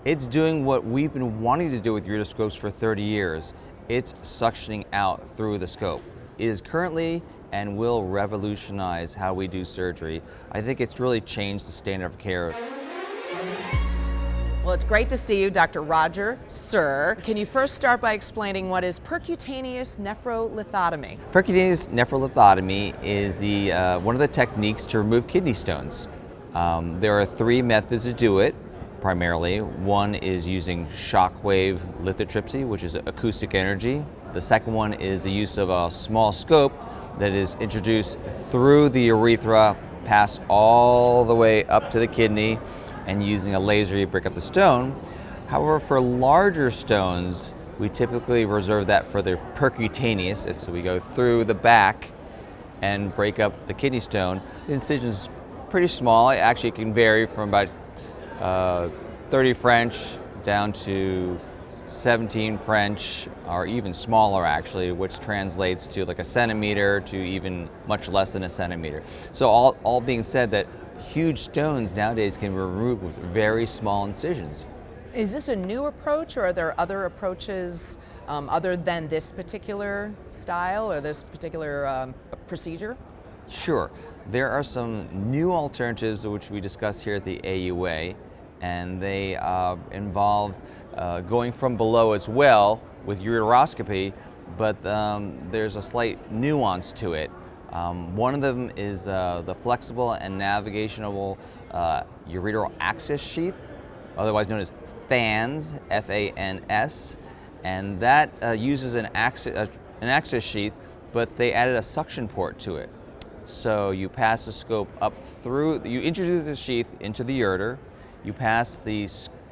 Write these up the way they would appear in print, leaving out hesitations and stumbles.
It's doing what we've been wanting to do with ureteroscopes for 30 years. It's suctioning out through the scope. It is currently and will revolutionize how we do surgery. I think it's really changed the standard of care. Well, it's great to see you, Dr. Roger Sur. Can you first start by explaining what is percutaneous nephrolithotomy? Percutaneous nephrolithotomy is one of the techniques to remove kidney stones. There are 3 methods to do it, primarily. One is using shockwave lithotripsy, which is acoustic energy. The second one is the use of a small scope that is introduced through the urethra, passed all the way up to the kidney, and using a laser you break up the stone. However, for larger stones, we typically reserve that for the percutaneous, so we go through the back and break up the kidney stone. The incision is pretty small. It actually can vary from about 30 French down to 17 French, or even smaller actually, which translates to like a centimeter to even much less than a centimeter. So all being said, that huge stones nowadays can be removed with very small incisions. Is this a new approach, or are there other approaches other than this particular style or this particular procedure? Sure. There are some new alternatives which we discussed here at the AUA, and they involve going from below as well with ureteroscopy, but there's a slight nuance to it. One of them is the flexible and navigational ureteral access sheath, otherwise known as FANS, F-A-N-S, and that uses an access sheath, but they added a suction port to it. So you pass the scope up through, you introduce the sheath into the ureter, you pass the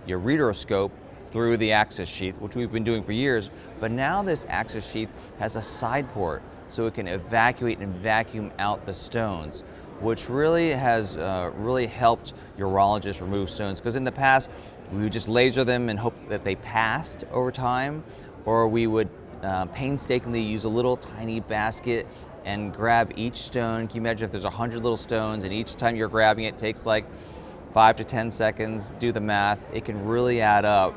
ureteroscope through the access sheath, which we've been doing for years, but now this access sheath has a side port, so it can evacuate and vacuum out the stones, which really has really helped urologists remove stones, because in the past we would just laser them and hope that they passed over time, or we would painstakingly use a little tiny basket and grab each stone. Can you imagine if there's 100 little stones and each time you're grabbing it takes like 5 to 10 seconds, do the math, it can really add up.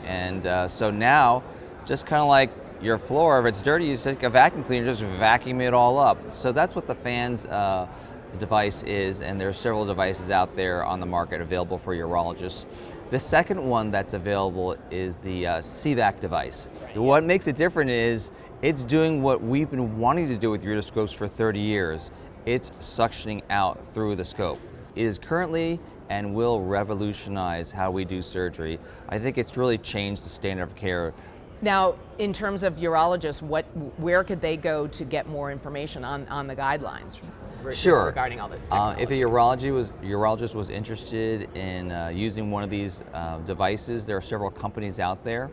And so now, just kind of like your floor, if it's dirty, you just take a vacuum cleaner, just vacuum it all up. So that's what the FANS device is, and there are several devices out there on the market available for urologists. The second one that's available is the CVAC device. What makes it different is it's doing what we've been wanting to do with ureteroscopes for 30 years. It's suctioning out through the scope. It is currently and will revolutionize how we do surgery. I think it's really changed the standard of care. Now, in terms of urologists, where could they go to get more information on the guidelines regarding all this technology? If a urologist was interested in using one of these devices, there are several companies out there.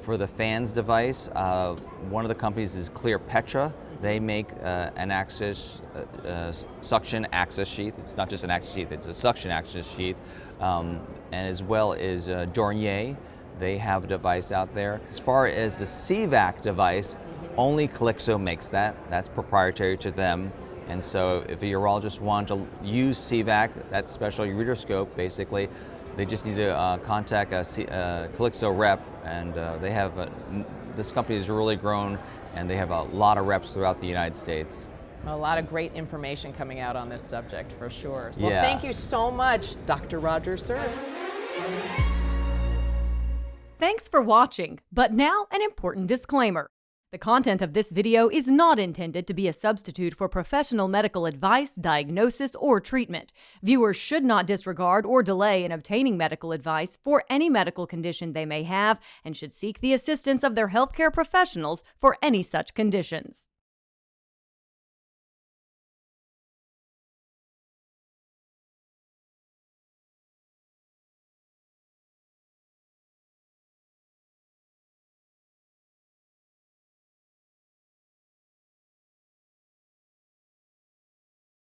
For the FANS device, one of the companies is Petra. They make an suction access sheath. It's not just an access sheath, it's a suction access sheath. And as well as Dornier, they have a device out there. As far as the CVAC device, only Calyxo makes that. That's proprietary to them. And so if a urologist wanted to use CVAC, that special ureteroscope, basically, they just need to contact a Calyxo rep, and they have this company has really grown, and they have a lot of reps throughout the United States. A lot of great information coming out on this subject, for sure. Well, yeah. Thank you so much, Dr. Roger Sur. Thanks for watching, but now an important disclaimer. The content of this video is not intended to be a substitute for professional medical advice, diagnosis, or treatment. Viewers should not disregard or delay in obtaining medical advice for any medical condition they may have, and should seek the assistance of their healthcare professionals for any such conditions.